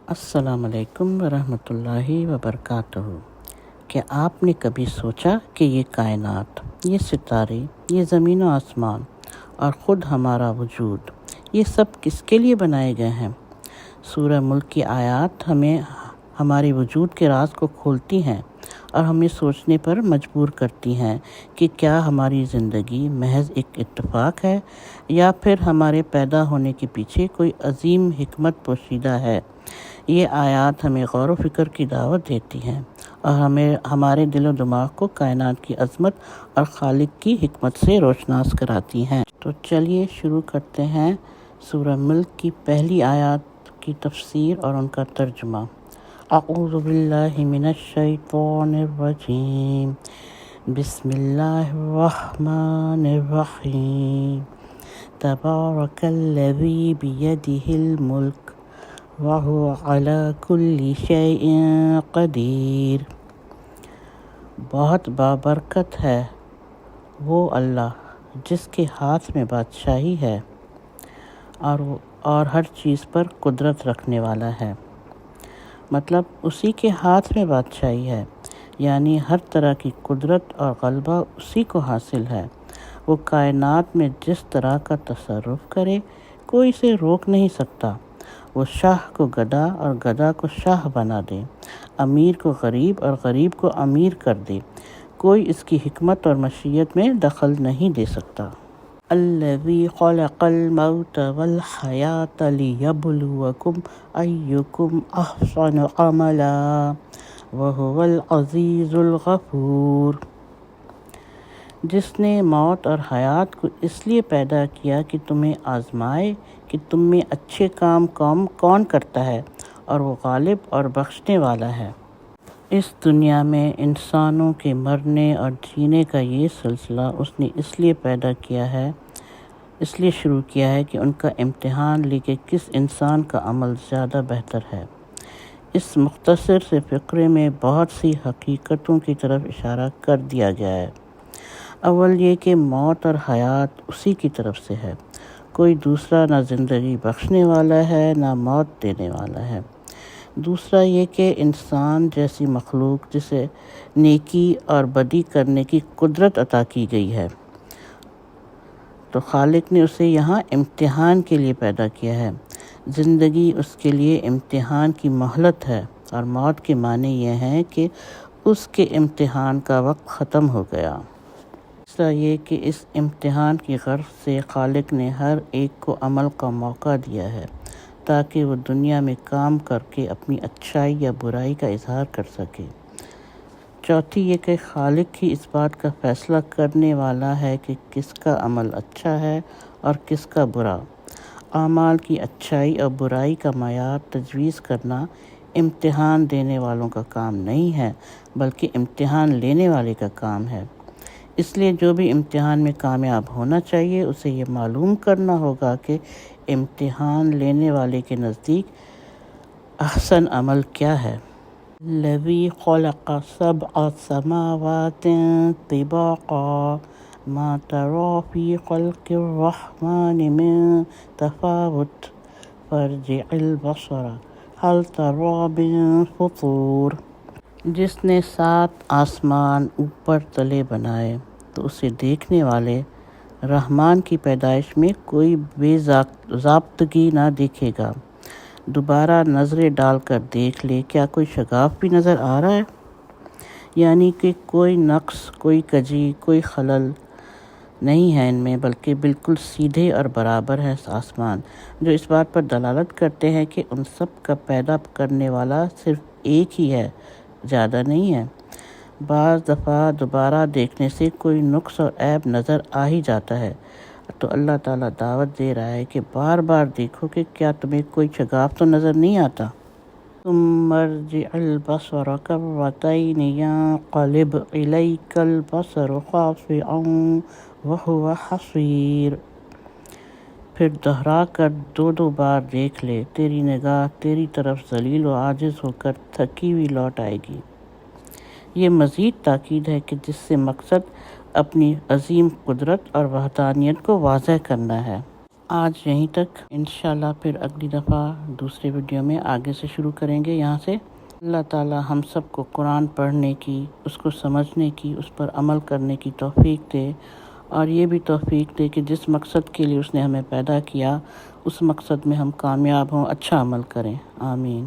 السلام علیکم ورحمۃ اللہ وبرکاتہ۔ کیا آپ نے کبھی سوچا کہ یہ کائنات، یہ ستارے، یہ زمین و آسمان اور خود ہمارا وجود، یہ سب کس کے لیے بنائے گئے ہیں؟ سورہ ملک کی آیات ہمیں ہمارے وجود کے راز کو کھولتی ہیں اور ہمیں سوچنے پر مجبور کرتی ہیں کہ کیا ہماری زندگی محض ایک اتفاق ہے یا پھر ہمارے پیدا ہونے کے پیچھے کوئی عظیم حکمت پوشیدہ ہے۔ یہ آیات ہمیں غور و فکر کی دعوت دیتی ہیں اور ہمارے دل و دماغ کو کائنات کی عظمت اور خالق کی حکمت سے روشناس کراتی ہیں۔ تو چلیے شروع کرتے ہیں سورہ ملک کی پہلی آیات کی تفسیر اور ان کا ترجمہ۔ اعوذ باللہ من الشیطان الرجیم، بسم اللہ الرحمن الرحیم، تبارک الذی بیدہ الملک وَهُوَ عَلَى كُلِّ شَيْءٍ قَدِيرٌ۔ بہت بابرکت ہے وہ اللہ جس کے ہاتھ میں بادشاہی ہے اور ہر چیز پر قدرت رکھنے والا ہے۔ مطلب اسی کے ہاتھ میں بادشاہی ہے، یعنی ہر طرح کی قدرت اور غلبہ اسی کو حاصل ہے۔ وہ کائنات میں جس طرح کا تصرف کرے کوئی اسے روک نہیں سکتا۔ وہ شاہ کو گدا اور گدا کو شاہ بنا دے، امیر کو غریب اور غریب کو امیر کر دے، کوئی اس کی حکمت اور مشیت میں دخل نہیں دے سکتا۔ الذی خلق الموت والحیاۃ لیبلوکم ایکم احسن عملا وہو العزیز الغفور۔ جس نے موت اور حیات کو اس لیے پیدا کیا کہ تمہیں آزمائے کہ تم میں اچھے کام کون کرتا ہے، اور وہ غالب اور بخشنے والا ہے۔ اس دنیا میں انسانوں کے مرنے اور جینے کا یہ سلسلہ اس نے اس لیے شروع کیا ہے کہ ان کا امتحان لے کہ کس انسان کا عمل زیادہ بہتر ہے۔ اس مختصر سے فقرے میں بہت سی حقیقتوں کی طرف اشارہ کر دیا گیا ہے۔ اول یہ کہ موت اور حیات اسی کی طرف سے ہے، کوئی دوسرا نہ زندگی بخشنے والا ہے نہ موت دینے والا ہے۔ دوسرا یہ کہ انسان جیسی مخلوق جسے نیکی اور بدی کرنے کی قدرت عطا کی گئی ہے، تو خالق نے اسے یہاں امتحان کے لیے پیدا کیا ہے۔ زندگی اس کے لیے امتحان کی مہلت ہے، اور موت کے معنی یہ ہیں کہ اس کے امتحان کا وقت ختم ہو گیا۔ تیسرا یہ کہ اس امتحان کی غرض سے خالق نے ہر ایک کو عمل کا موقع دیا ہے تاکہ وہ دنیا میں کام کر کے اپنی اچھائی یا برائی کا اظہار کر سکے۔ چوتھی یہ کہ خالق ہی اس بات کا فیصلہ کرنے والا ہے کہ کس کا عمل اچھا ہے اور کس کا برا۔ اعمال کی اچھائی اور برائی کا معیار تجویز کرنا امتحان دینے والوں کا کام نہیں ہے، بلکہ امتحان لینے والے کا کام ہے۔ اس لیے جو بھی امتحان میں کامیاب ہونا چاہیے اسے یہ معلوم کرنا ہوگا کہ امتحان لینے والے کے نزدیک احسن عمل کیا ہے۔ الذی خلق سبع سماوات طباقا ما تری فی خلق الرحمن من تفاوت فارجع البصر هل تری من فطور۔ جس نے 7 آسمان اوپر تلے بنائے تو اسے دیکھنے والے رحمان کی پیدائش میں کوئی بے ضابطگی نہ دیکھے گا۔ دوبارہ نظریں ڈال کر دیکھ لے، کیا کوئی شگاف بھی نظر آ رہا ہے؟ یعنی کہ کوئی نقص، کوئی کجی، کوئی خلل نہیں ہے ان میں، بلکہ بالکل سیدھے اور برابر ہیں آسمان، جو اس بات پر دلالت کرتے ہیں کہ ان سب کا پیدا کرنے والا صرف ایک ہی ہے، زیادہ نہیں ہے۔ بعض دفعہ دوبارہ دیکھنے سے کوئی نقص اور عیب نظر آ ہی جاتا ہے، تو اللہ تعالیٰ دعوت دے رہا ہے کہ بار بار دیکھو کہ کیا تمہیں کوئی شگاف تو نظر نہیں آتا۔ ثم ارجع البصر کرتین ينقلب الیک البصر خاسئا وهو حسیر۔ پھر دہرا کر 2 بار دیکھ لے، تیری نگاہ تیری طرف ذلیل و عاجز ہو کر تھکی ہوئی لوٹ آئے گی۔ یہ مزید تاکید ہے کہ جس سے مقصد اپنی عظیم قدرت اور وحدانیت کو واضح کرنا ہے۔ آج یہیں تک، انشاءاللہ پھر اگلی دفعہ دوسرے ویڈیو میں آگے سے شروع کریں گے یہاں سے۔ اللہ تعالی ہم سب کو قرآن پڑھنے کی، اس کو سمجھنے کی، اس پر عمل کرنے کی توفیق دے، اور یہ بھی توفیق دے کہ جس مقصد کے لیے اس نے ہمیں پیدا کیا اس مقصد میں ہم کامیاب ہوں، اچھا عمل کریں۔ آمین۔